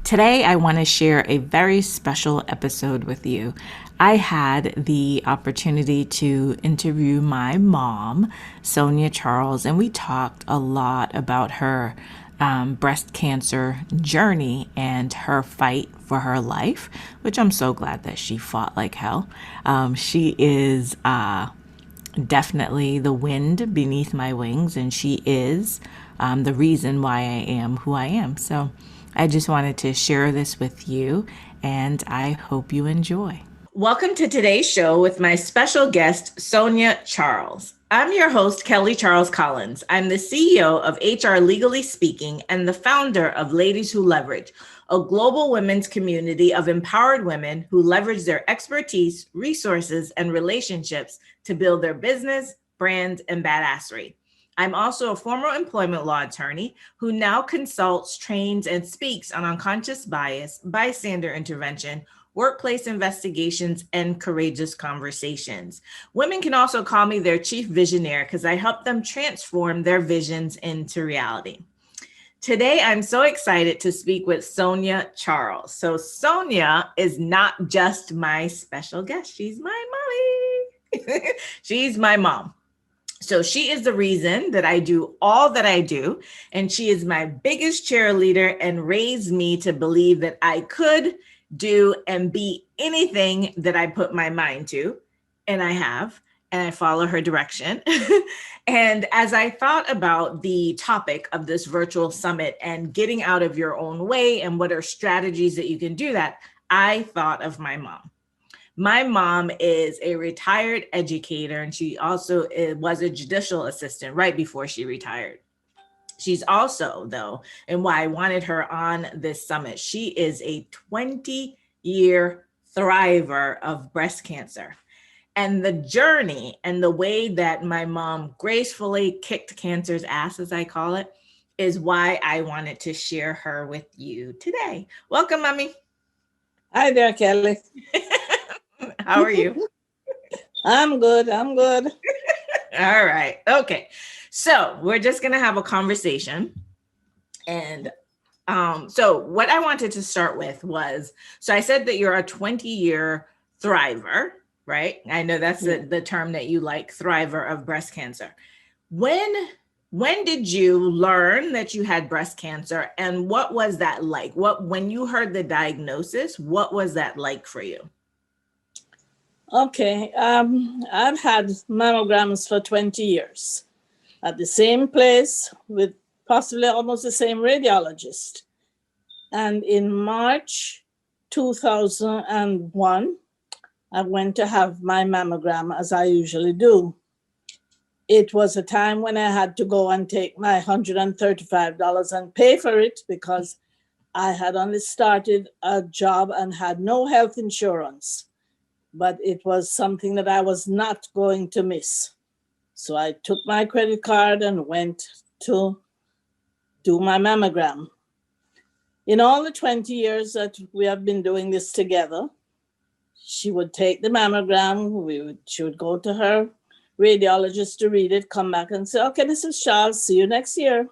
Today, I want to share a very special episode with you. I had the opportunity to interview my mom, Sonia Charles, and we talked a lot about her breast cancer journey and her fight for her life, which I'm so glad that she fought like hell. She is definitely the wind beneath my wings, and she is the reason why I am who I am. So I just wanted to share this with you, and I hope you enjoy. Welcome to today's show with my special guest, Sonia Charles. I'm your host, Kelly Charles Collins. I'm the CEO of HR Legally Speaking and the founder of Ladies Who Leverage, a global women's community of empowered women who leverage their expertise, resources, and relationships to build their business, brand, and badassery. I'm also a former employment law attorney who now consults, trains, and speaks on unconscious bias, bystander intervention, workplace investigations, and courageous conversations. Women can also call me their chief visionary because I help them transform their visions into reality. Today, I'm so excited to speak with Sonia Charles. So Sonia is not just my special guest. She's my mommy. She's my mom. So she is the reason that I do all that I do. And she is my biggest cheerleader and raised me to believe that I could do and be anything that I put my mind to. And I have, and I follow her direction. And as I thought about the topic of this virtual summit and getting out of your own way and what are strategies that you can do that, I thought of my mom. My mom is a retired educator, and she also was a judicial assistant right before she retired. She's also, though, and why I wanted her on this summit, she is a 20-year thriver of breast cancer. And the journey and the way that my mom gracefully kicked cancer's ass, as I call it, is why I wanted to share her with you today. Welcome, Mommy. Hi there, Kelly. How are you? I'm good. All right. Okay. So we're just going to have a conversation. And so what I wanted to start with was, so I said that you're a 20-year thriver, right? I know that's the term that you like, thriver of breast cancer. When did you learn that you had breast cancer, and what was that like? When you heard the diagnosis, what was that like for you? Okay. I've had mammograms for 20 years at the same place with possibly almost the same radiologist. And in March 2001, I went to have my mammogram as I usually do. It was a time when I had to go and take my $135 and pay for it because I had only started a job and had no health insurance. But it was something that I was not going to miss. So I took my credit card and went to do my mammogram. In all the 20 years that we have been doing this together, she would take the mammogram, she would go to her radiologist to read it, come back and say, okay, Mrs. Charles, see you next year.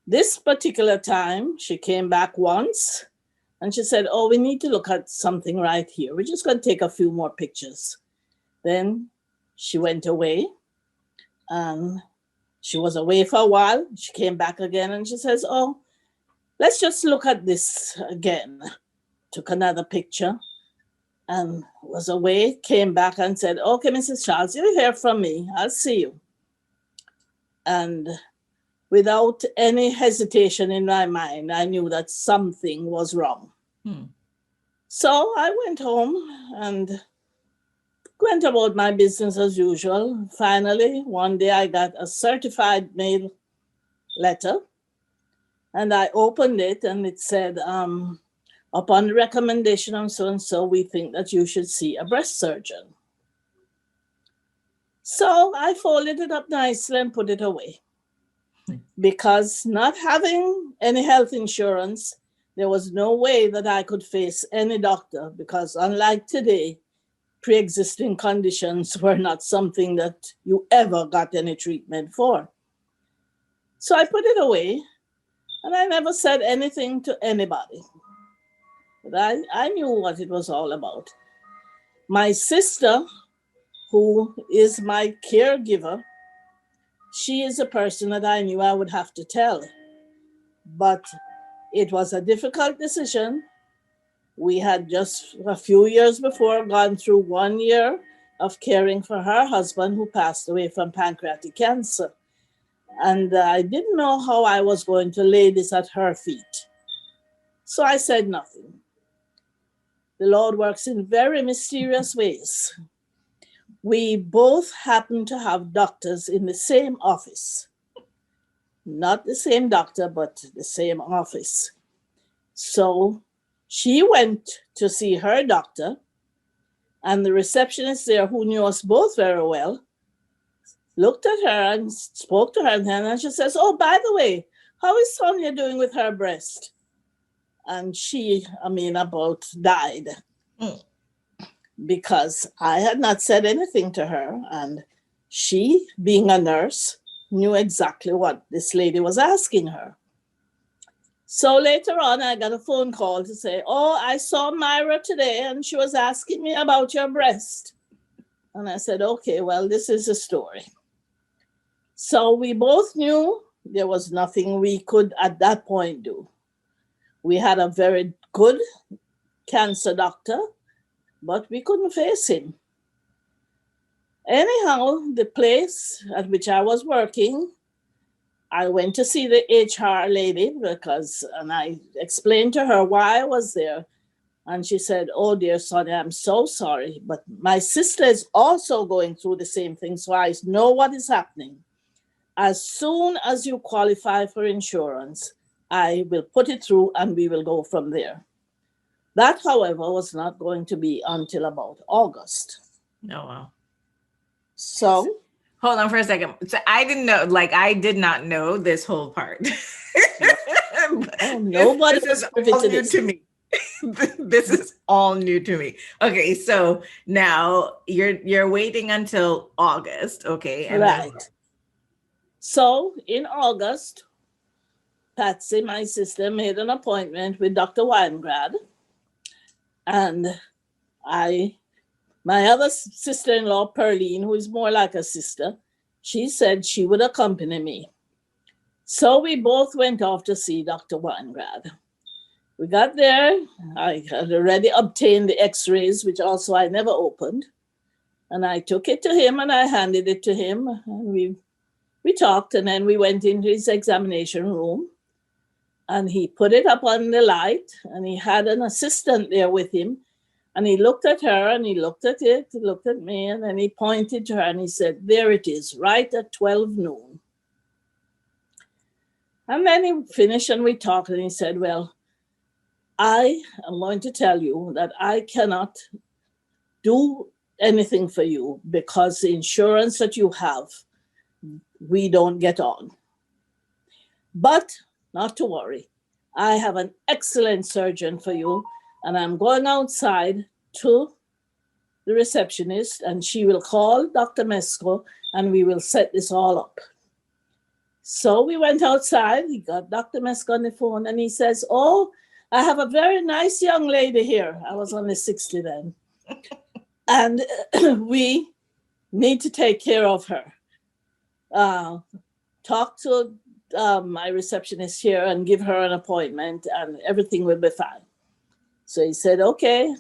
This particular time, she came back once, and she said, oh, we need to look at something right here. We're just going to take a few more pictures. Then she went away, and she was away for a while. She came back again, and she says, oh, let's just look at this again. Took another picture and was away, came back and said, okay, Mrs. Charles, you'll hear from me. I'll see you. And without any hesitation in my mind, I knew that something was wrong. So I went home and went about my business as usual. Finally, one day I got a certified mail letter, and I opened it, and it said, upon the recommendation of so-and-so, we think that you should see a breast surgeon. So I folded it up nicely and put it away. Because not having any health insurance, there was no way that I could face any doctor, because unlike today, pre-existing conditions were not something that you ever got any treatment for. So I put it away, And I never said anything to anybody. But I knew what it was all about. My sister, who is my caregiver, she is a person that I knew I would have to tell. But it was a difficult decision. We had just a few years before gone through 1 year of caring for her husband who passed away from pancreatic cancer. And I didn't know how I was going to lay this at her feet. So I said nothing. The Lord works in very mysterious ways. We both happen to have doctors in the same office. Not the same doctor, but the same office. So she went to see her doctor, and the receptionist there, who knew us both very well, looked at her and spoke to her, and she says, "Oh, by the way, how is Sonia doing with her breast?" And she, about died. Because I had not said anything to her, and she, being a nurse, knew exactly what this lady was asking her. So later on, I got a phone call to say, "Oh, I saw Myra today, and she was asking me about your breast." And I said, "Okay, well, this is the story." So we both knew there was nothing we could at that point do. We had a very good cancer doctor, but we couldn't face him. Anyhow, the place at which I was working, I went to see the HR lady and I explained to her why I was there. And she said, "Oh, dear Sonia, I'm so sorry, but my sister is also going through the same thing, so I know what is happening. As soon as you qualify for insurance, I will put it through and we will go from there." That, however, was not going to be until about August. Oh, wow. So, hold on for a second. So I didn't know, I did not know this whole part. Nobody this is all new to me. This is all new to me. Okay, so now you're waiting until August, okay? And right. So in August, Patsy, my sister, made an appointment with Dr. Weingrad, and my other sister-in-law, Perline, who is more like a sister, she said she would accompany me. So we both went off to see Dr. Weingrad. We got there. I had already obtained the x-rays, which also I never opened. And I took it to him and I handed it to him. And we talked, and then we went into his examination room. And he put it up on the light, and he had an assistant there with him. And he looked at her, and he looked at it, he looked at me, and then he pointed to her, and he said, "There it is, right at 12 noon. And then he finished, and we talked, and he said, "Well, I am going to tell you that I cannot do anything for you because the insurance that you have, we don't get on. But not to worry. I have an excellent surgeon for you, and I'm going outside to the receptionist, and she will call Dr. Mesco, and we will set this all up." So we went outside. He got Dr. Mesco on the phone, and he says, "Oh, I have a very nice young lady here." I was only 60 then. "And we need to take care of her. Talk to my receptionist here and give her an appointment, and everything will be fine." So he said, "Okay,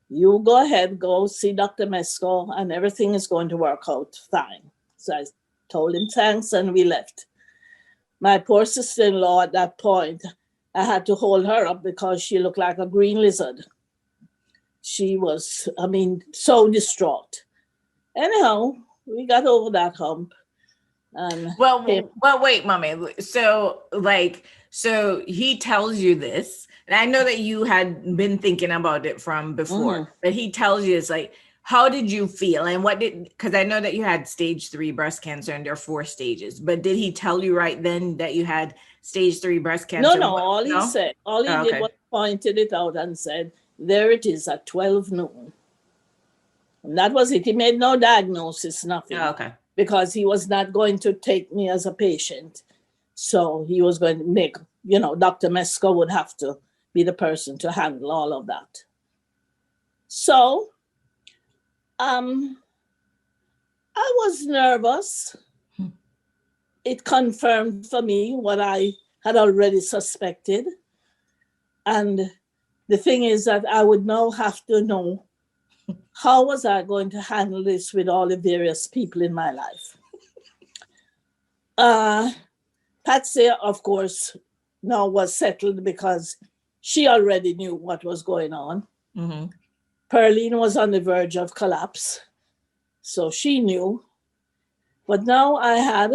you go ahead, go see Dr. Mesco, and everything is going to work out fine." So I told him thanks, and we left. My poor sister-in-law at that point, I had to hold her up because she looked like a green lizard. She was, so distraught. Anyhow, we got over that hump. Well, wait, Mommy. So he tells you this, and I know that you had been thinking about it from before, but he tells you it's like, how did you feel, and because I know that you had stage 3 breast cancer, and there are 4 stages, but did he tell you right then that you had stage 3 breast cancer? No, all he said, all he did was pointed it out and said, "There it is at 12 noon. And that was it. He made no diagnosis, nothing. Oh, okay. Because he was not going to take me as a patient. So he was going to make, Dr. Mesco would have to be the person to handle all of that. So I was nervous. It confirmed for me what I had already suspected. And the thing is that I would now have to know, how was I going to handle this with all the various people in my life? Patsy, of course, now was settled because she already knew what was going on. Mm-hmm. Pearline was on the verge of collapse, so she knew. But now I had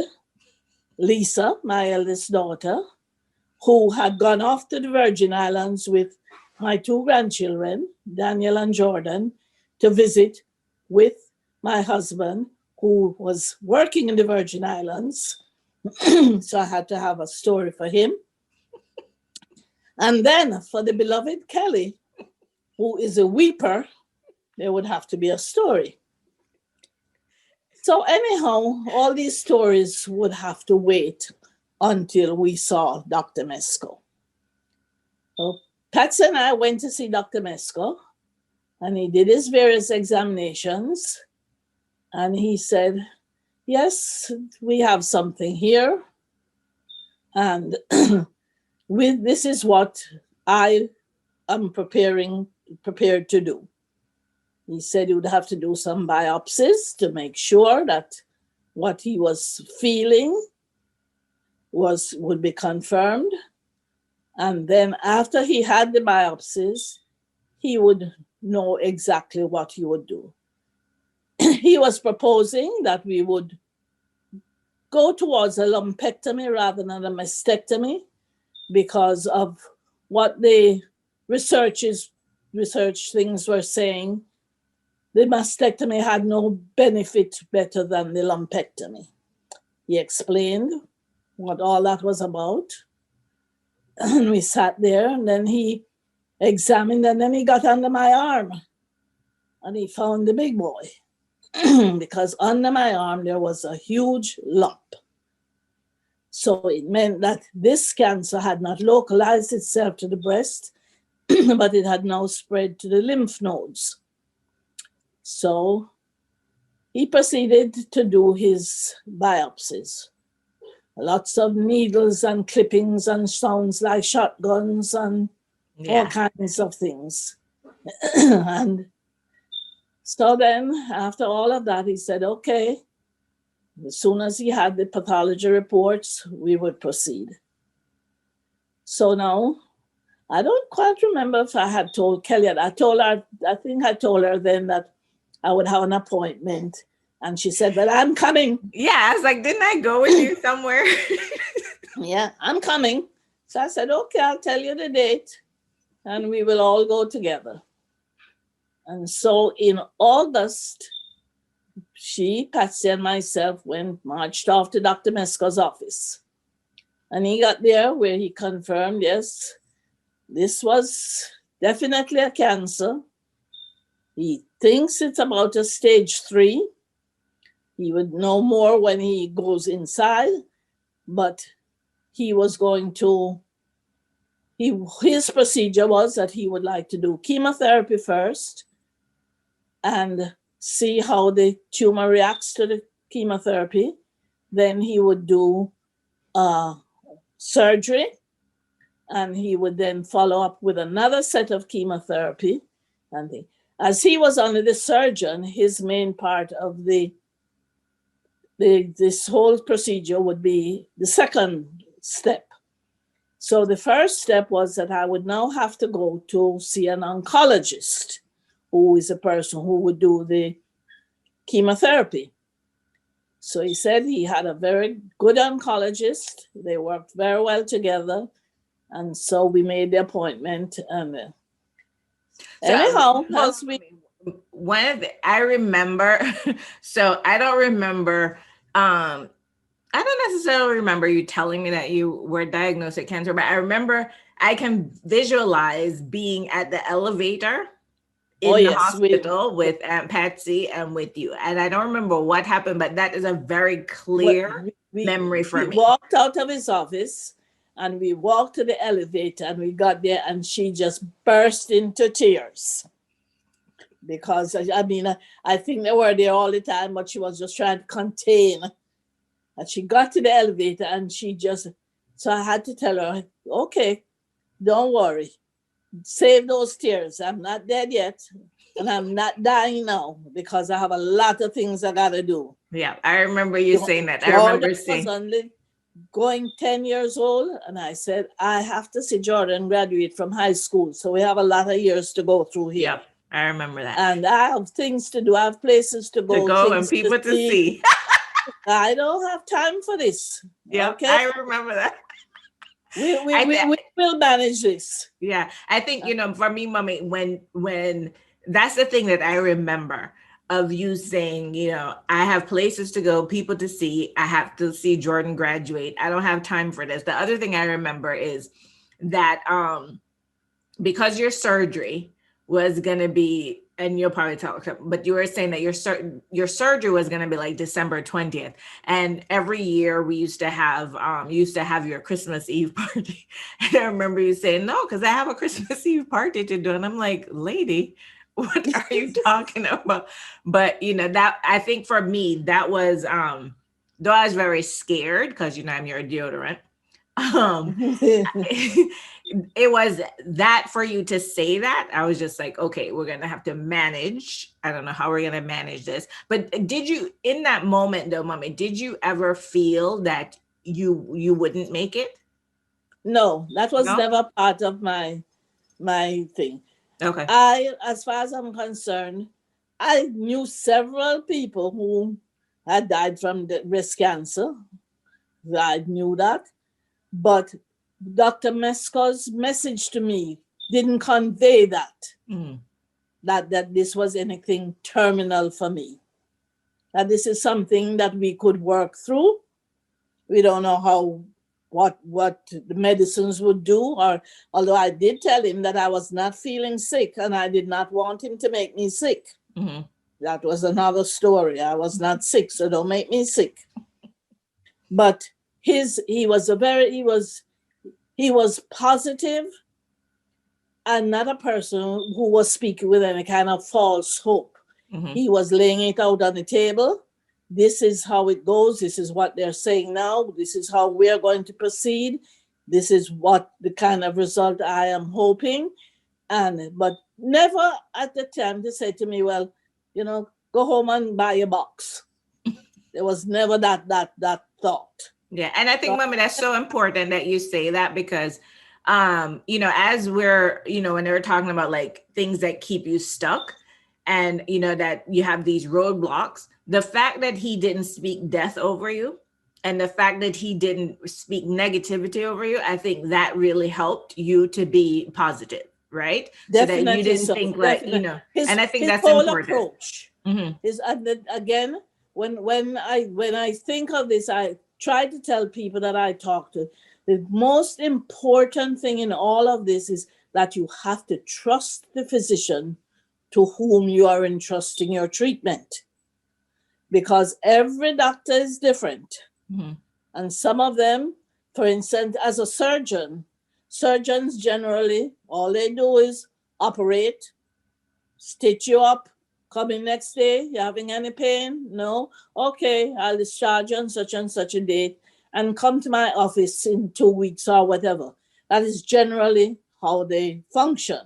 Lisa, my eldest daughter, who had gone off to the Virgin Islands with my two grandchildren, Daniel and Jordan, to visit with my husband, who was working in the Virgin Islands. So I had to have a story for him. And then for the beloved Kelly, who is a weeper, there would have to be a story. So anyhow, all these stories would have to wait until we saw Dr. Mesco. So Patsy and I went to see Dr. Mesco, and he did his various examinations, and he said, yes, we have something here, and this is what I am prepared to do. He said he would have to do some biopsies to make sure that what he was feeling would be confirmed. And then after he had the biopsies, he would know exactly what he would do. He was proposing that we would go towards a lumpectomy rather than a mastectomy because of what the research things were saying. The mastectomy had no benefit better than the lumpectomy. He explained what all that was about. And we sat there, and then he examined, and then he got under my arm, and he found the big boy. Because under my arm there was a huge lump. So it meant that this cancer had not localized itself to the breast, but it had now spread to the lymph nodes. So he proceeded to do his biopsies. Lots of needles and clippings and sounds like shotguns and all kinds of things. And so then after all of that, he said, okay, as soon as he had the pathology reports, we would proceed. So now, I don't quite remember if I had told Kelly. I told her then that I would have an appointment. And she said, but I'm coming. Yeah, I was like, didn't I go with you somewhere? Yeah, I'm coming. So I said, okay, I'll tell you the date, and we will all go together. And so in August, Patsy, and myself marched off to Dr. Mesco's office. And he got there where he confirmed, yes, this was definitely a cancer. He thinks it's about a stage 3. He would know more when he goes inside, but he was going to, his procedure was that he would like to do chemotherapy first and see how the tumor reacts to the chemotherapy. Then he would do surgery, and he would then follow up with another set of chemotherapy. And as he was only the surgeon, his main part of this whole procedure would be the second step. So the first step was that I would now have to go to see an oncologist, who is a person who would do the chemotherapy. So he said he had a very good oncologist. They worked very well together. And so we made the appointment. And anyhow, I remember, so I don't remember, I don't necessarily remember you telling me that you were diagnosed with cancer, but I remember I can visualize being at the elevator in the hospital with Aunt Patsy and with you. And I don't remember what happened, but that is a very clear memory for we me. walked out of his office and we walked to the elevator and we got there and she just burst into tears because I mean I think they were there all the time, but she was just trying to contain. And she got to the elevator and she just, so I had to tell her, okay, don't worry, save those tears. I'm not dead yet and I'm not dying now because I have a lot of things I gotta do. Yeah, I remember you saying that. I Jordan remember was saying, only going 10 years old and I said, I have to see Jordan graduate from high school. So we have a lot of years to go through here. yep, I remember that. And I have things to do. I have places to To go, go and things to people to see. see. I don't have time for this. Yep, Okay. I remember that. We will manage this. Yeah, I think, for me, mommy, when that's the thing that I remember of you saying, I have places to go, people to see, I have to see Jordan graduate, I don't have time for this. The other thing I remember is that because your surgery was going to be, and you'll probably talk, but you were saying that your surgery was going to be like December 20th. And every year we used to have your Christmas Eve party. And I remember you saying, no, because I have a Christmas Eve party to do. And I'm like, lady, what are you talking about? But, that I think for me, that was, though I was very scared because, I'm your deodorant. It was that for you to say that, I was just like, okay, we're gonna have to manage. I don't know how we're gonna manage this. But did you, in that moment though, mommy, did you ever feel that you wouldn't make it? No, that was No? never part of my thing. Okay. As far as I'm concerned, I knew several people who had died from the breast cancer. I knew that. But Dr. Mesko's message to me didn't convey that, that this was anything terminal for me. That this is something that we could work through. We don't know what the medicines would do, or although I did tell him that I was not feeling sick and I did not want him to make me sick. Mm-hmm. That was another story. I was not sick, so don't make me sick. But he was positive and not a person who was speaking with any kind of false hope. Mm-hmm. He was laying it out on the table. This is how it goes. This is what they're saying now. This is how we're going to proceed. This is what the kind of result I am hoping. But never at the time to say to me, well, go home and buy a box. There was never that thought. Yeah. And I think, mommy, that's so important that you say that because, as we're, when they're talking about like things that keep you stuck and, that you have these roadblocks, the fact that he didn't speak death over you and the fact that he didn't speak negativity over you, I think that really helped you to be positive, right? Definitely. So that you didn't think like, and I think that's important. Approach. Mm-hmm. Again, when I think of this, I try to tell people that I talk to, the most important thing in all of this is that you have to trust the physician to whom you are entrusting your treatment. Because every doctor is different. Mm-hmm. And some of them, for instance, as a surgeon, surgeons generally, all they do is operate, stitch you up, come in next day, you having any pain? No? Okay, I'll discharge you on such and such a date and come to my office in 2 weeks or whatever. That is generally how they function.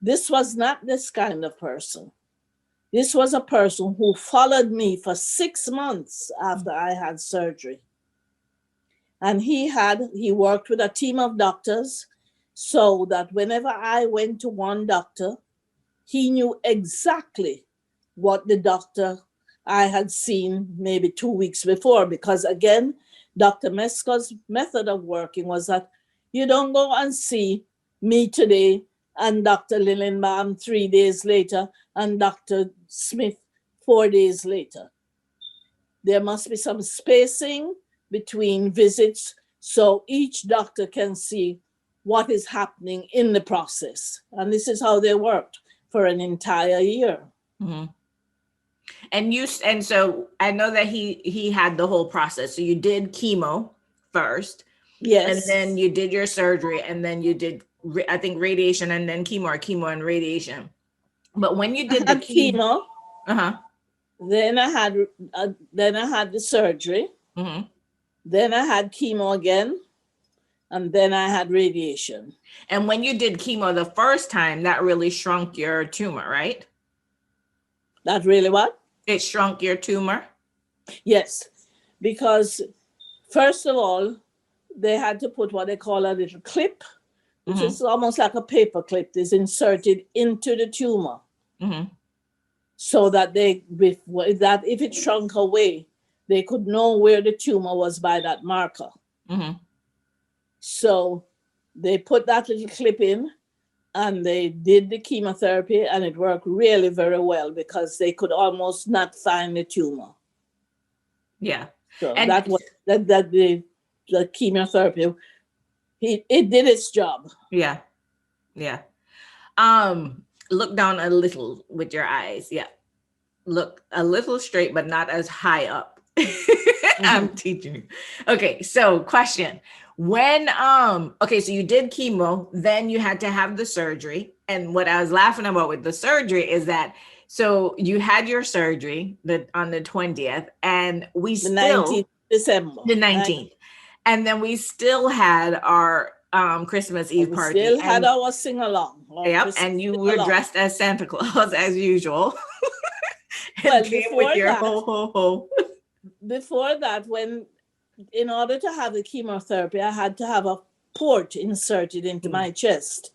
This was not this kind of person. This was a person who followed me for 6 months after I had surgery. And he worked with a team of doctors so that whenever I went to one doctor, he knew exactly what the doctor I had seen maybe 2 weeks before. Because again, Dr. Mesko's method of working was that you don't go and see me today and Dr. Lillenbaum 3 days later and Dr. Smith 4 days later. There must be some spacing between visits so each doctor can see what is happening in the process. And this is how they worked for an entire year. Mm-hmm. And so I know that he had the whole process. So you did chemo first, and Yes, then you did your surgery, and then you did I think radiation, and then chemo, or chemo and radiation. But when you I did the had chemo, chemo. uh-huh. Then I had the surgery. Mm-hmm. Then I had chemo again, and then I had radiation. And when you did chemo the first time, that really shrunk your tumor, right? That really what? It shrunk your tumor. Yes, because first of all, they had to put what they call a little clip, which Mm-hmm. is almost like a paper clip, is inserted into the tumor, Mm-hmm. so that if it shrunk away, they could know where the tumor was by that marker. Mm-hmm. So they put that little clip in, and they did the chemotherapy, and it worked really very well because they could almost not find the tumor. Yeah. So And that was that the chemotherapy, it did its job. yeah. Yeah. Look down a little with your eyes. Yeah. Look a little straight, but not as high up. I'm Mm-hmm. teaching you. Okay, so question. When okay, so you did chemo, then you had to have the surgery. And what I was laughing about with the surgery is that, so you had your surgery on the 20th, and we The still 19th December. the 19th. And then we still had our Christmas Eve We party. still had And our sing along, our yep, Christmas and you sing were along. dressed as Santa Claus as usual. And Well, came with your ho ho ho. before that, when in order to have the chemotherapy, I had to have a port inserted into my chest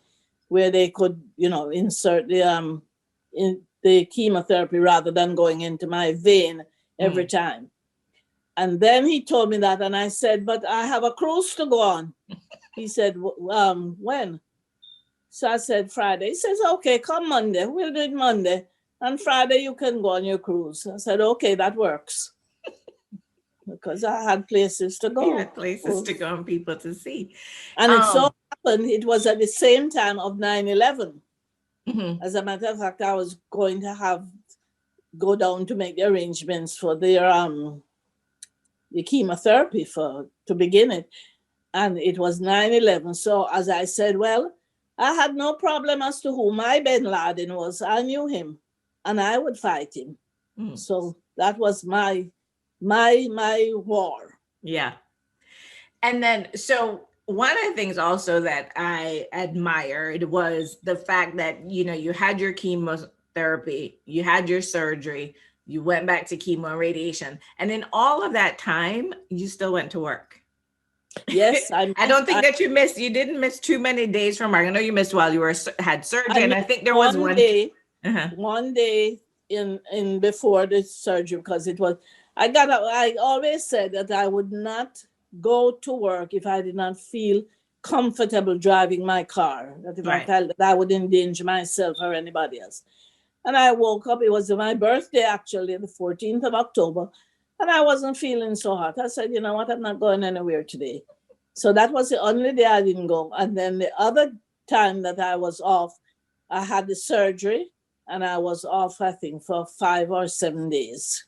where they could, insert in the chemotherapy rather than going into my vein every time. And then he told me that, and I said, "But I have a cruise to go on." He said, "When?" So I said, "Friday." He says, "Okay, come Monday. We'll do it Monday. And Friday you can go on your cruise." I said, "Okay, that works." Because I had places to You go. had places to go and people to see. And it so happened, it was at the same time of 9/11. Mhm. As a matter of fact, I was going to go down to make the arrangements for the chemotherapy to begin it. And it was 9/11. So as I said, well, I had no problem as to who my bin Laden was. I knew him, and I would fight him. So that was my war. Yeah. And then, so one of the things also that I admired was the fact that, you had your chemotherapy, you had your surgery, you went back to chemo and radiation. And in all of that time, you still went to work. Yes, I don't think that you didn't miss too many days from work. I know you missed while you had surgery. And I think there was one day, uh-huh. one day in before the surgery, because it was, I always said that I would not go to work if I did not feel comfortable driving my car, that if I felt that I would endanger myself or anybody else. And I woke up, it was my birthday actually, the 14th of October, and I wasn't feeling so hot. I said, you know what, I'm not going anywhere today. So that was the only day I didn't go. And then the other time that I was off, I had the surgery, and I was off, I think, for 5 or 7 days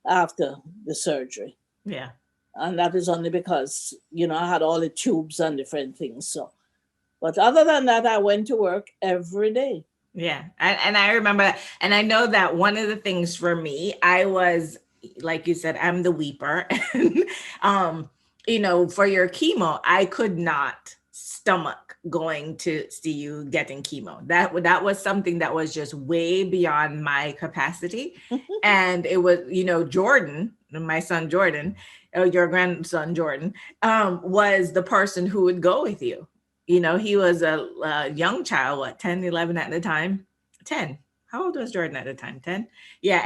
after the surgery. Yeah. And that is only because, I had all the tubes and different things. So, but other than that, I went to work every day. Yeah. And I remember that. And I know that one of the things for me, I was, like you said, I'm the weeper. For your chemo, I could not stomach going to see you getting chemo. That was something that was just way beyond my capacity. And it was, Jordan, my son Jordan, your grandson Jordan, was the person who would go with you. He was a young child, 10, 11 at the time? 10. How old was Jordan at the time? 10? Yeah,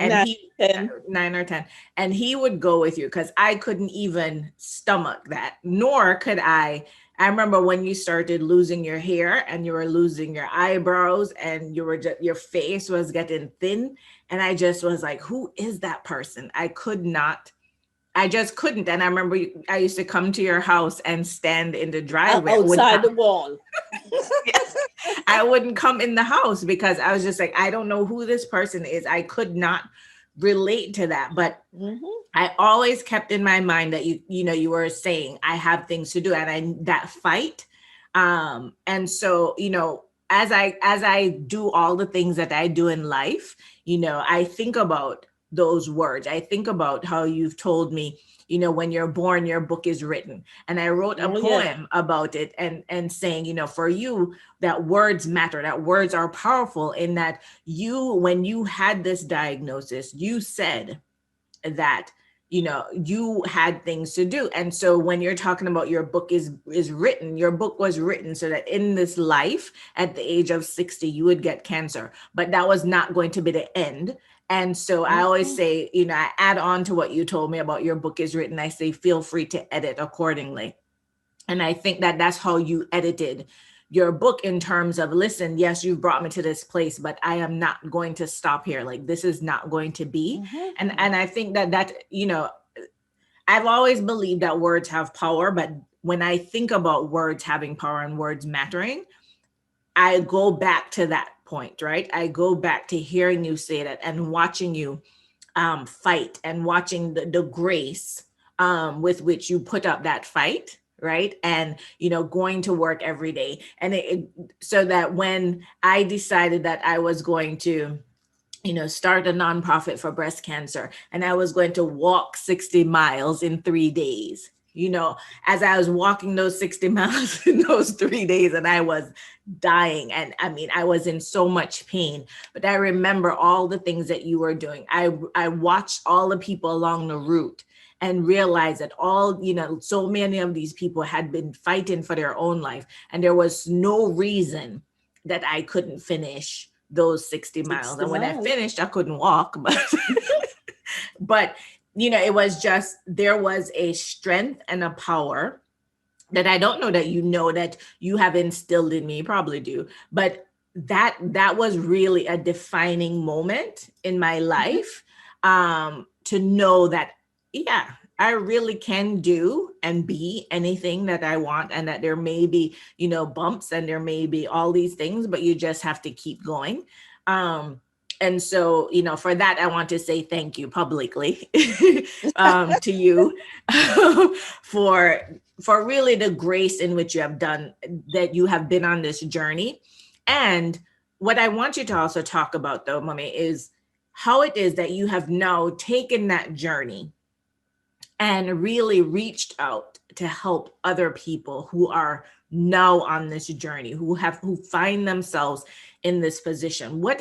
and 9 or 10. And he would go with you because I couldn't even stomach that, nor could I. I remember when you started losing your hair and you were losing your eyebrows and your face was getting thin. And I just was like, who is that person? I just couldn't. And I remember I used to come to your house and stand in the driveway. Outside the wall. Yes. I wouldn't come in the house because I was just like, I don't know who this person is. I could not relate to that. But Mm-hmm. I always kept in my mind that you were saying I have things to do, and that fight. And so, as I do all the things that I do in life, I think about those words. I think about how you've told me, when you're born, your book is written. And I wrote a Oh, yes. poem about it, and saying, for you, that words matter, that words are powerful, in that when you had this diagnosis, you said that you had things to do. And so when you're talking about your book is written, your book was written so that in this life, at the age of 60, you would get cancer, but that was not going to be the end. And so I always Mm-hmm. say, I add on to what you told me about your book is written. I say feel free to edit accordingly. And I think that that's how you edited your book, in terms of, listen, yes, you've brought me to this place, but I am not going to stop here. Like, this is not going to be. Mm-hmm. And I think that I've always believed that words have power, but when I think about words having power and words mattering, I go back to that point, right? I go back to hearing you say that and watching you fight, and watching the grace with which you put up that fight, right? And going to work every day, and so that when I decided that I was going to start a nonprofit for breast cancer, and I was going to walk 60 miles in 3 days. As I was walking those 60 miles in those 3 days, and I was dying. And I mean, I was in so much pain, but I remember all the things that you were doing. I watched all the people along the route, and realized that so many of these people had been fighting for their own life. And there was no reason that I couldn't finish those 60 miles. 60 And when I miles. finished, I couldn't walk, but but it was just, there was a strength and a power that I don't know that that you have instilled in me, probably do, but that was really a defining moment in my Mm-hmm. life, to know that, yeah, I really can do and be anything that I want, and that there may be bumps, and there may be all these things, but you just have to keep going. And so, for that, I want to say thank you publicly, to you, for really the grace in which you have done, that you have been on this journey. And what I want you to also talk about, though, Mommy, is how it is that you have now taken that journey and really reached out to help other people who are now on this journey, who find themselves in this position. What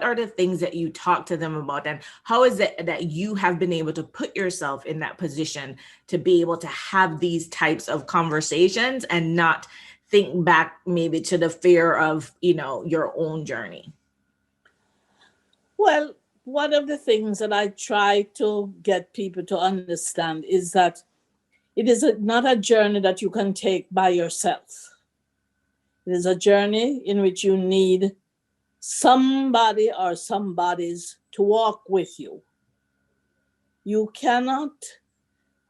are the things that you talk to them about, and how is it that you have been able to put yourself in that position to be able to have these types of conversations, and not think back maybe to the fear of your own journey? Well, one of the things that I try to get people to understand is that it is not a journey that you can take by yourself. It is a journey in which you need somebody or somebodies to walk with you. You cannot,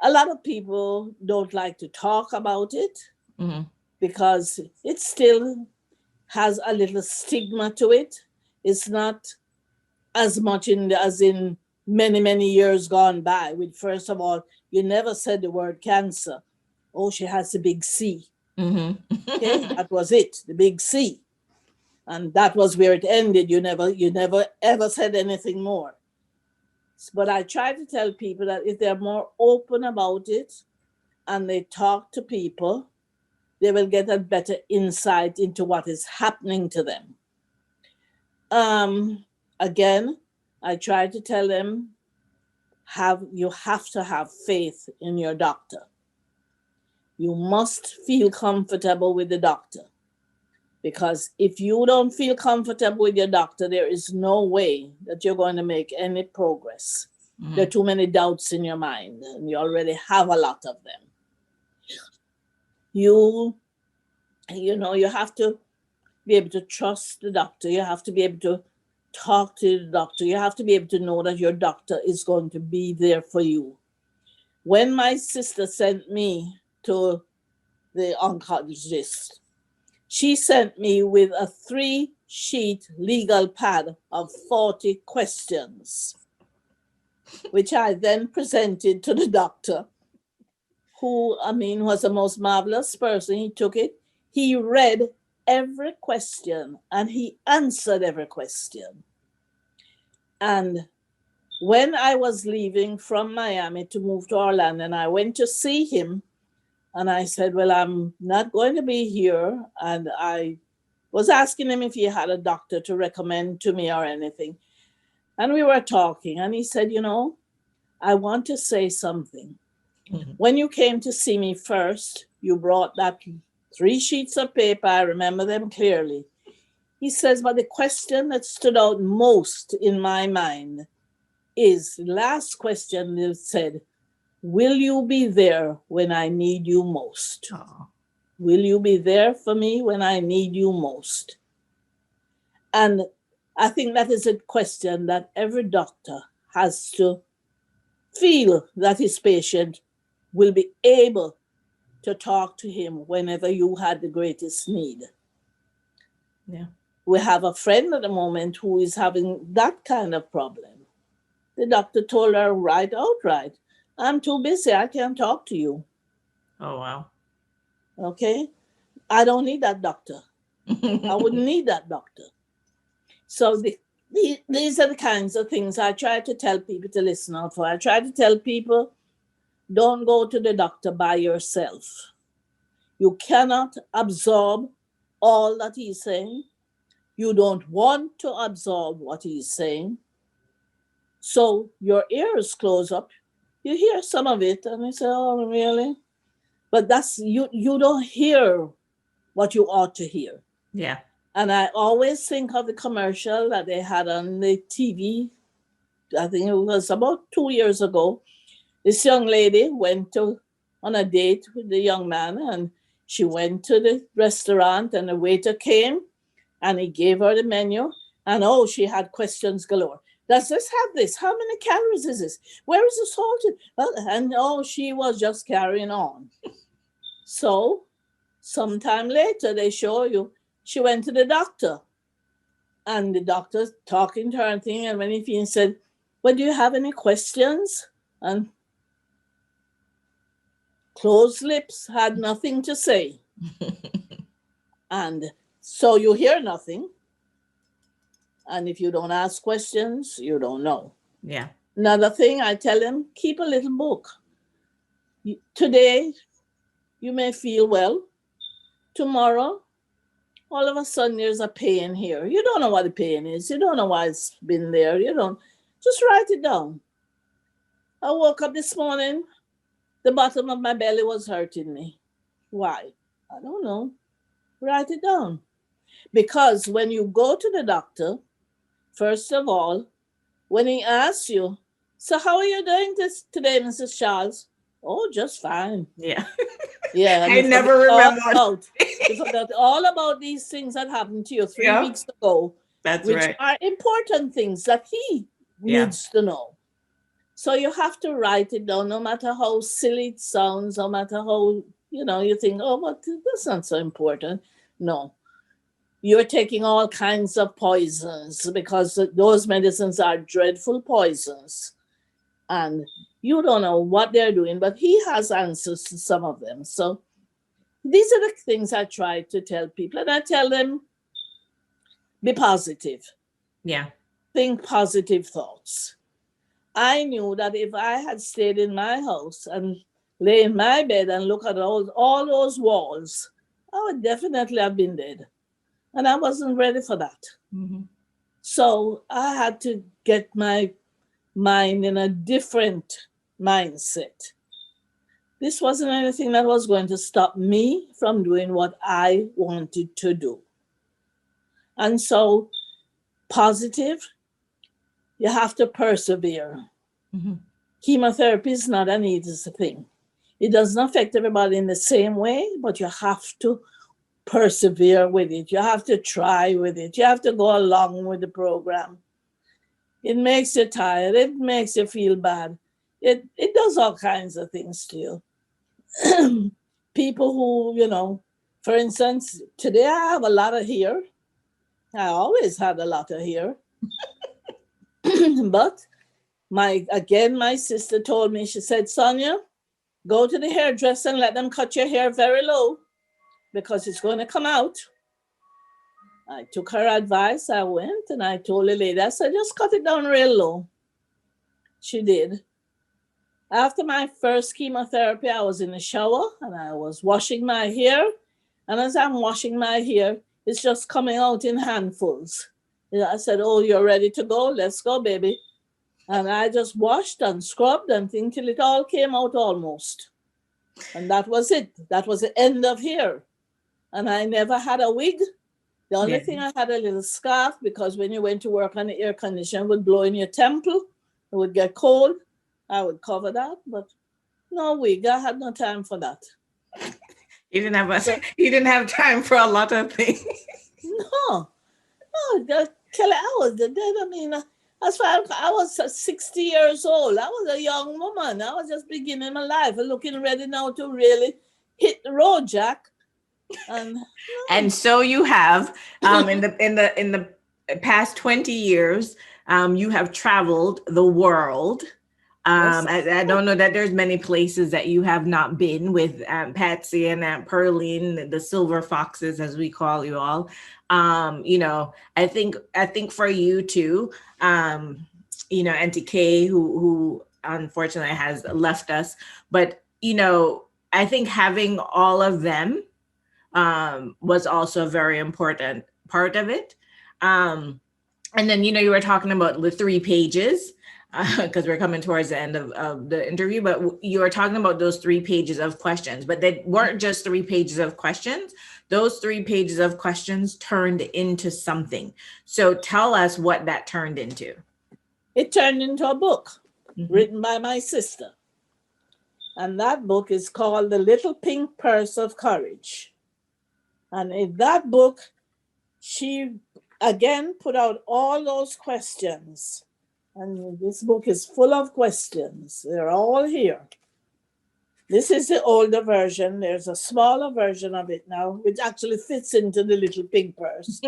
a lot of people don't like to talk about it Mm-hmm. because it still has a little stigma to it. It's not as much as in many years gone by. With, first of all, you never said the word cancer. Oh, she has a big C. Okay, Mm-hmm. that was it, the big C, and that was where it ended. You never ever said anything more. But I try to tell people that if they're more open about it and they talk to people, they will get a better insight into what is happening to them. Um, Again, I try to tell them, you have to have faith in your doctor. You must feel comfortable with the doctor, because if you don't feel comfortable with your doctor, there is no way that you're going to make any progress. There are too many doubts in your mind, and you already have a lot of them. You you have to be able to trust the doctor. You have to be able to talk to the doctor. You have to be able to know that your doctor is going to be there for you. When my sister sent me to the oncologist, she sent me with a 3-sheet legal pad of 40 questions. which I then presented to the doctor, who, I mean, was the most marvelous person. He took it, he read every question, and he answered every question. And when I was leaving from Miami to move to Orlando, and I went to see him, and I said, well, I'm not going to be here. And I was asking him if he had a doctor to recommend to me or anything. And we were talking, and he said, I want to say something. Mm-hmm. When you came to see me first, you brought that 3 sheets of paper. I remember them clearly. He says, but the question that stood out most in my mind is the last question that said, will you be there when I need you most? Aww. Will you be there for me when I need you most? And I think that is a question that every doctor has to feel, that his patient will be able to talk to him whenever you had the greatest need. Yeah. We have a friend at the moment who is having that kind of problem. The doctor told her right outright, I'm too busy, I can't talk to you. Oh, wow. Okay? I don't need that doctor. I wouldn't need that doctor. So these are the kinds of things I try to tell people to listen out for. I try to tell people, don't go to the doctor by yourself. You cannot absorb all that he's saying. You don't want to absorb what he's saying. So your ears close up. You hear some of it and you say, oh, really? But that's you don't hear what you ought to hear. Yeah. And I always think of the commercial that they had on the TV. I think it was about 2 years ago. This young lady went on a date with the young man, and she went to the restaurant, and the waiter came and he gave her the menu. And she had questions galore. Does this have this? How many calories is this? Where is the salt? And she was just carrying on. So sometime later, they show you, she went to the doctor. And the doctor talking to her and thing. And when he said, well, do you have any questions? And closed lips, had nothing to say. And so you hear nothing. And if you don't ask questions, you don't know. Yeah. Another thing I tell them, keep a little book. Today, you may feel well. Tomorrow, all of a sudden, there's a pain here. You don't know what the pain is. You don't know why it's been there. You don't. Just write it down. I woke up this morning, the bottom of my belly was hurting me. Why? I don't know. Write it down. Because when you go to the doctor, first of all, when he asks you, so how are you doing today, Mrs. Charles? Oh, just fine. Yeah. Yeah. I never remember. You forgot all about these things that happened to you 3 weeks ago. That's which right. are important things that he needs to know. So you have to write it down, no matter how silly it sounds, no matter how, you think, but that's not so important. No. You're taking all kinds of poisons because those medicines are dreadful poisons. And you don't know what they're doing, but he has answers to some of them. So these are the things I try to tell people. And I tell them, be positive. Yeah. Think positive thoughts. I knew that if I had stayed in my house and lay in my bed and look at all those walls, I would definitely have been dead. And I wasn't ready for that. Mm-hmm. So I had to get my mind in a different mindset. This wasn't anything that was going to stop me from doing what I wanted to do. And so, positive, you have to persevere. Mm-hmm. Chemotherapy is not an easy thing. It doesn't affect everybody in the same way, but you have to persevere with it. You have to try with it. You have to go along with the program. It makes you tired. It makes you feel bad. It does all kinds of things to you. People who, for instance, today I have a lot of hair. I always had a lot of hair. But My sister told me, she said, Sonia, go to the hairdresser and let them cut your hair very low because it's going to come out. I took her advice. I went and I told the lady, I said, just cut it down real low. She did. After my first chemotherapy, I was in the shower and I was washing my hair. And as I'm washing my hair, it's just coming out in handfuls. I said, oh, you're ready to go? Let's go, baby. And I just washed and scrubbed and things till it all came out almost. And that was it. That was the end of hair. And I never had a wig. The only thing I had a little scarf because when you went to work on the air conditioner, it would blow in your temple. It would get cold. I would cover that, but no wig. I had no time for that. You didn't have time for a lot of things. No, Kelly, I was dead. I mean, as far as I was 60 years old, I was a young woman. I was just beginning my life, looking ready now to really hit the road, Jack. And so you have in the past 20 years, you have traveled the world. Yes. I don't know that there's many places that you have not been with Aunt Patsy and Aunt Pearline, the silver foxes, as we call you all. I think for you too, Auntie Kay, who unfortunately has left us, but I think having all of them was also a very important part of it. And then, you were talking about the 3 pages because we're coming towards the end of the interview, but you were talking about those 3 pages of questions, but they weren't just 3 pages of questions. Those 3 pages of questions turned into something. So tell us what that turned into. It turned into a book written by my sister. And that book is called The Little Pink Purse of Courage. And in that book, she again put out all those questions. And this book is full of questions. They're all here. This is the older version. There's a smaller version of it now, which actually fits into the little pink purse.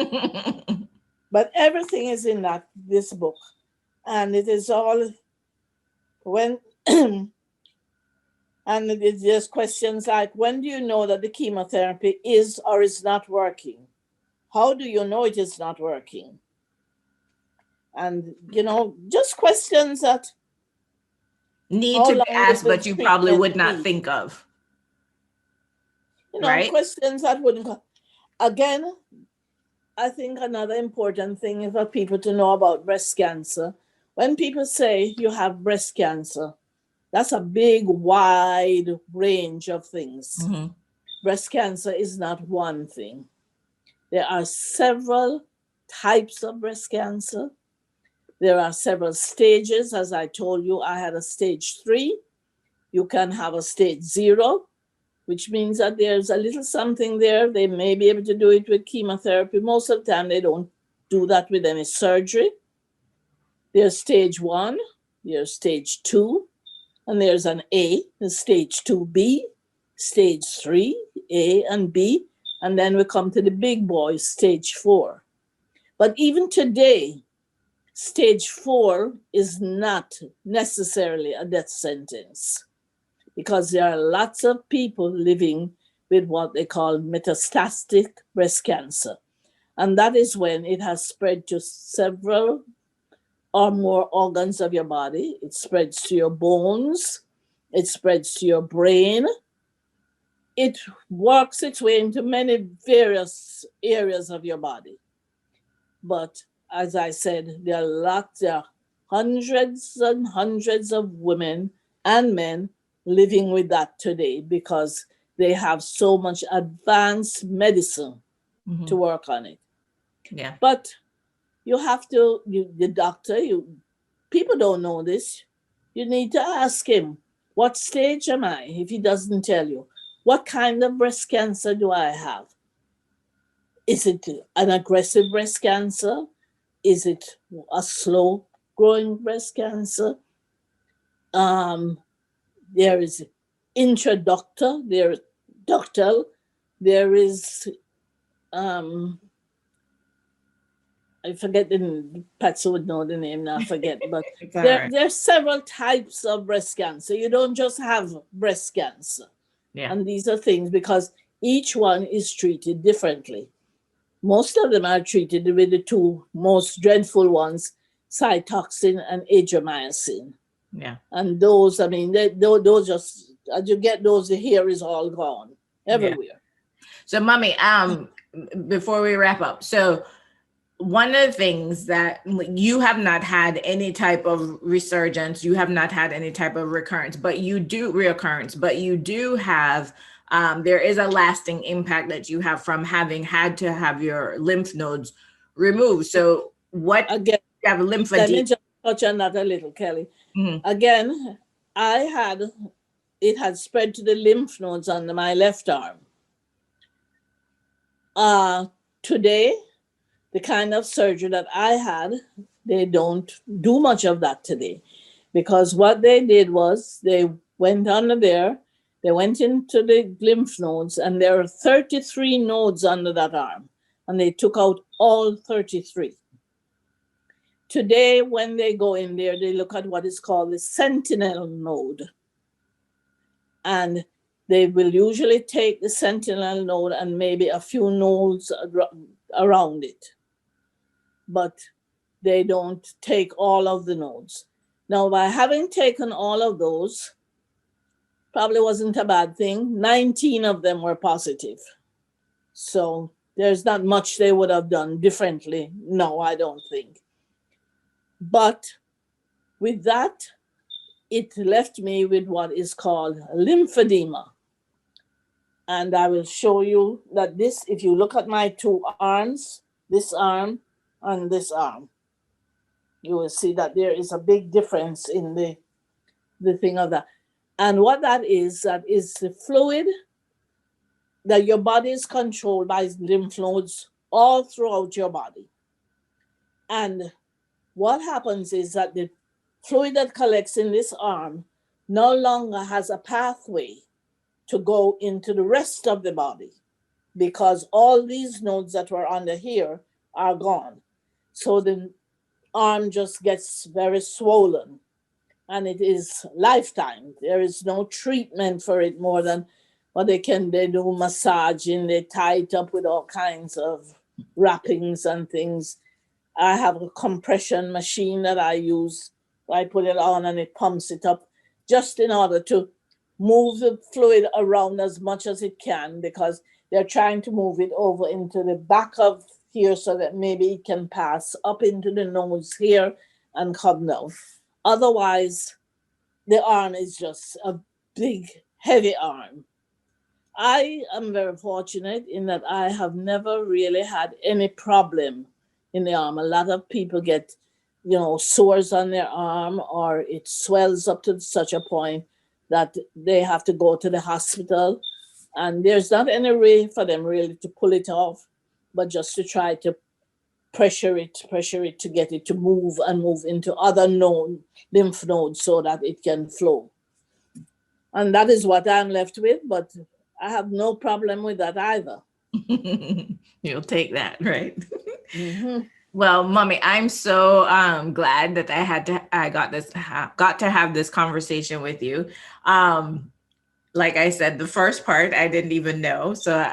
But everything is in this book. And it is all and it's just questions like, when do you know that the chemotherapy is or is not working? How do you know it is not working? And, just questions that need to be asked, but you probably would not think of. Right? Questions that wouldn't come. Again, I think another important thing is for people to know about breast cancer. When people say you have breast cancer, that's a big, wide range of things. Mm-hmm. Breast cancer is not one thing. There are several types of breast cancer. There are several stages. As I told you, I had a stage 3. You can have a stage 0, which means that there's a little something there. They may be able to do it with chemotherapy. Most of the time, they don't do that with any surgery. There's stage 1, there's stage 2, and there's an A, the stage 2B, stage 3, A and B, and then we come to the big boys, stage 4. But even today, stage 4 is not necessarily a death sentence because there are lots of people living with what they call metastatic breast cancer. And that is when it has spread to several or more organs of your body. It spreads to your bones. It spreads to your brain. It works its way into many various areas of your body. But as I said, there are hundreds and hundreds of women and men living with that today because they have so much advanced medicine to work on it. Yeah. But you have to, the doctor, people don't know this. You need to ask him, what stage am I? If he doesn't tell you, what kind of breast cancer do I have? Is it an aggressive breast cancer? Is it a slow growing breast cancer? There is intraductal, there is ductal, there is I forget Patsy would know the name now, I forget, but It's all right. there's several types of breast cancer. You don't just have breast cancer. Yeah. And these are things because each one is treated differently. Most of them are treated with the two most dreadful ones, cytoxin and adriamycin. Yeah. And those, I mean, those just, as you get those, the hair is all gone Yeah. everywhere. So, mommy, before we wrap up, so one of the things that you have not had any type of resurgence, you have not had any type of recurrence, but you do reoccurrence, but you do have, there is a lasting impact that you have from having had to have your lymph nodes removed. So what, Again, you have let me lymphedema? just touch on that a little, Kelly. Mhm. Again, it had spread to the lymph nodes under my left arm. Today, the kind of surgery that I had, they don't do much of that today. Because what they did was they went under there, they went into the lymph nodes, and there are 33 nodes under that arm. And they took out all 33. Today, when they go in there, they look at what is called the sentinel node. And they will usually take the sentinel node and maybe a few nodes around it. But they don't take all of the nodes. Now, by having taken all of those, probably wasn't a bad thing. 19 of them were positive. So there's not much they would have done differently. No, I don't think. But with that, it left me with what is called lymphedema. And I will show you that this, if you look at my two arms, this arm and this arm, you will see that there is a big difference in the thing of that. And what that is the fluid that your body is controlled by lymph nodes all throughout your body. And what happens is that the fluid that collects in this arm no longer has a pathway to go into the rest of the body because all these nodes that were under here are gone. So the arm just gets very swollen and it is lifetime. There is no treatment for it more than what they do massaging, they tie it up with all kinds of wrappings and things. I have a compression machine that I use. I put it on and it pumps it up just in order to move the fluid around as much as it can because they're trying to move it over into the back of here so that maybe it can pass up into the nose here and come down. Otherwise, the arm is just a big, heavy arm. I am very fortunate in that I have never really had any problem in the arm. A lot of people get, sores on their arm or it swells up to such a point that they have to go to the hospital. And there's not any way for them really to pull it off, but just to try to pressure it to get it to move and move into other known lymph nodes so that it can flow. And that is what I'm left with, but I have no problem with that either. You'll take that, right? Mm-hmm. Well, mommy, I'm so glad that I got to have this conversation with you. Like I said, the first part I didn't even know, so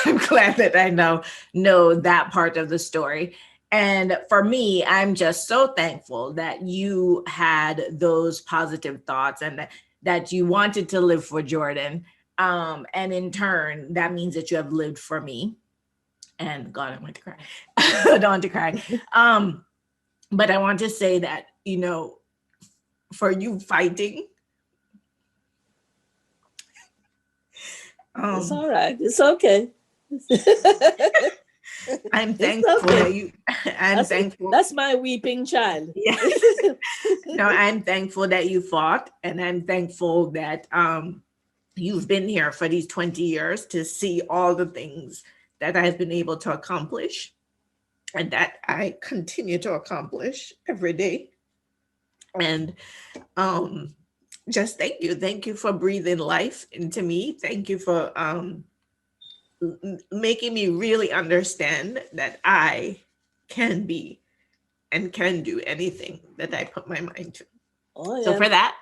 I'm glad that I know that part of the story. And for me, I'm just so thankful that you had those positive thoughts and that you wanted to live for Jordan. And in turn, that means that you have lived for me. And God, I want to cry. I don't want to cry. But I want to say that, for you fighting. It's all right. It's okay. I'm thankful that you. Thankful. That's my weeping child. Yeah. No, I'm thankful that you fought, and I'm thankful that you've been here for these 20 years to see all the things that I've been able to accomplish, and that I continue to accomplish every day. And just thank you for breathing life into me. Thank you for making me really understand that I can be and can do anything that I put my mind to. Oh, So yeah. for that,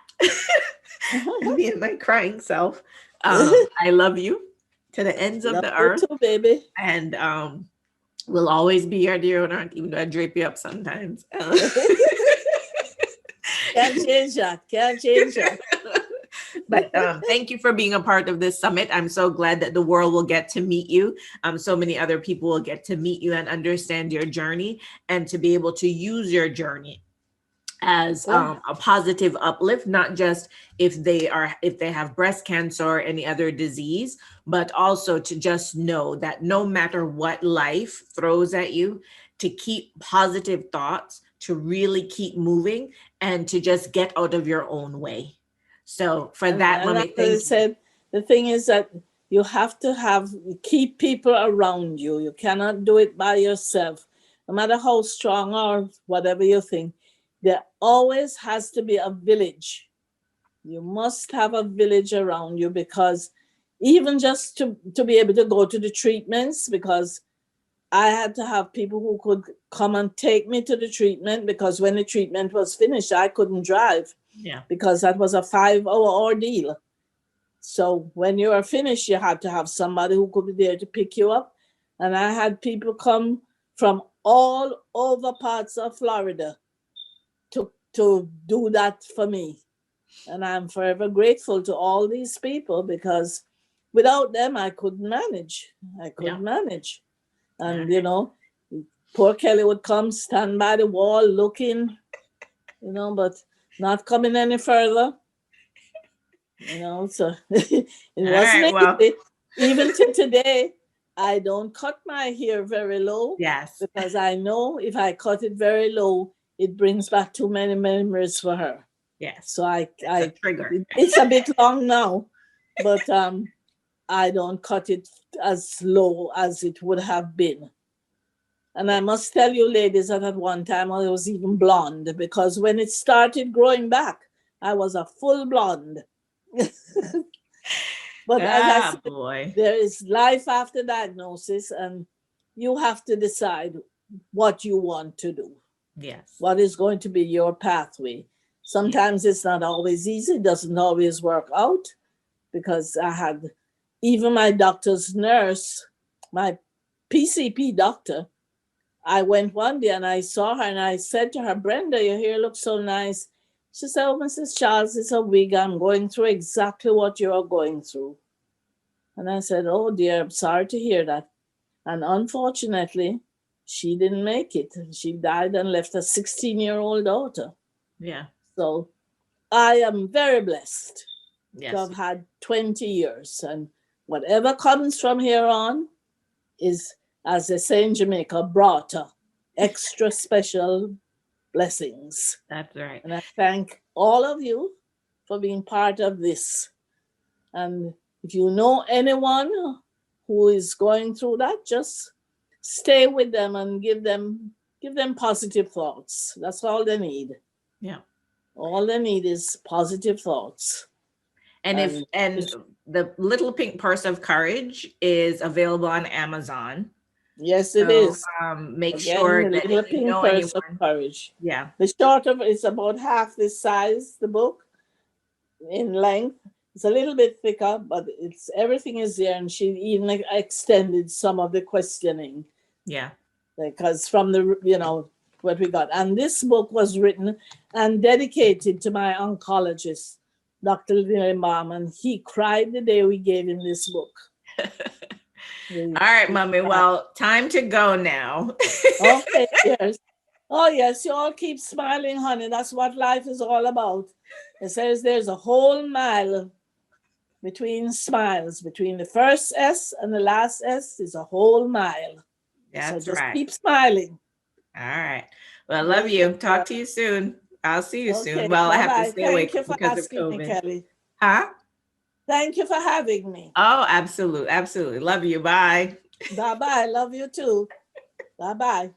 me and my crying self, I love you to the ends of Love the you earth. too, baby. And will always be your dear on earth, even though I drape you up sometimes. Can't change that. Can't change that. But thank you for being a part of this summit. I'm so glad that the world will get to meet you. So many other people will get to meet you and understand your journey and to be able to use your journey as Yeah. a positive uplift, not just if they have breast cancer or any other disease, but also to just know that no matter what life throws at you, to keep positive thoughts, to really keep moving, and to just get out of your own way. So for that, And mommy, as I thank you. said, the thing is that you have to keep people around you. You cannot do it by yourself. No matter how strong or whatever you think, there always has to be a village. You must have a village around you, because even just to be able to go to the treatments, because I had to have people who could come and take me to the treatment, because when the treatment was finished, I couldn't drive, Yeah. because that was a 5-hour ordeal. So when you are finished, you had to have somebody who could be there to pick you up. And I had people come from all over parts of Florida to do that for me. And I'm forever grateful to all these people, because without them, I couldn't manage. I Yeah. couldn't manage. And, Alright. poor Kelly would come, stand by the wall looking, but not coming any further. So it All wasn't right. Well, easy. Even to today, I don't cut my hair very low, yes. because I know if I cut it very low, it brings back too many memories for her. Yes. So It's a trigger. it's a bit long now, but I don't cut it as low as it would have been. And I must tell you, ladies, that at one time I was even blonde, because when it started growing back, I was a full blonde. But as I Ah, said, boy. there is life after diagnosis, and you have to decide what you want to do, Yes. what is going to be your pathway. Sometimes it's not always easy, it doesn't always work out, because I had even my doctor's nurse, my PCP doctor. I went one day and I saw her and I said to her, Brenda, your hair looks so nice. She said, Oh, Mrs. Charles, it's a wig. I'm going through exactly what you're going through. And I said, Oh dear, I'm sorry to hear that. And unfortunately, she didn't make it. She died and left a 16-year-old daughter. Yeah. So I am very blessed to Yes. have had 20 years. And whatever comes from here on is, as they say in Jamaica, brata, extra special blessings. That's right. And I thank all of you for being part of this. And if you know anyone who is going through that, just stay with them and give them positive thoughts. That's all they need. Yeah. All they need is positive thoughts. And the Little Pink Purse of Courage is available on Amazon. Yes, it So is. make Again, sure the that little if you pink know purse of anyone, courage. yeah, The short of it is about half this size, the book, in length. It's a little bit thicker, but everything is there, and she even extended some of the questioning, yeah, because from the what we got. And this book was written and dedicated to my oncologist, Dr. Limbaum, and he cried the day we gave him this book. All right, mommy. Well, time to go now. Okay, yes. Oh, yes, you all keep smiling, honey. That's what life is all about. It says there's a whole mile between smiles. Between the first S and the last S is a whole mile. That's So just right. keep smiling. All right. Well, I love you. Talk to you soon. I'll see you soon. Okay, Well, I have to bye-bye. stay Thank awake you for because of asking me, COVID. Kelly. Huh? Thank you for having me. Oh, absolutely. Absolutely. Love you. Bye. Bye-bye. Love you too. Bye-bye.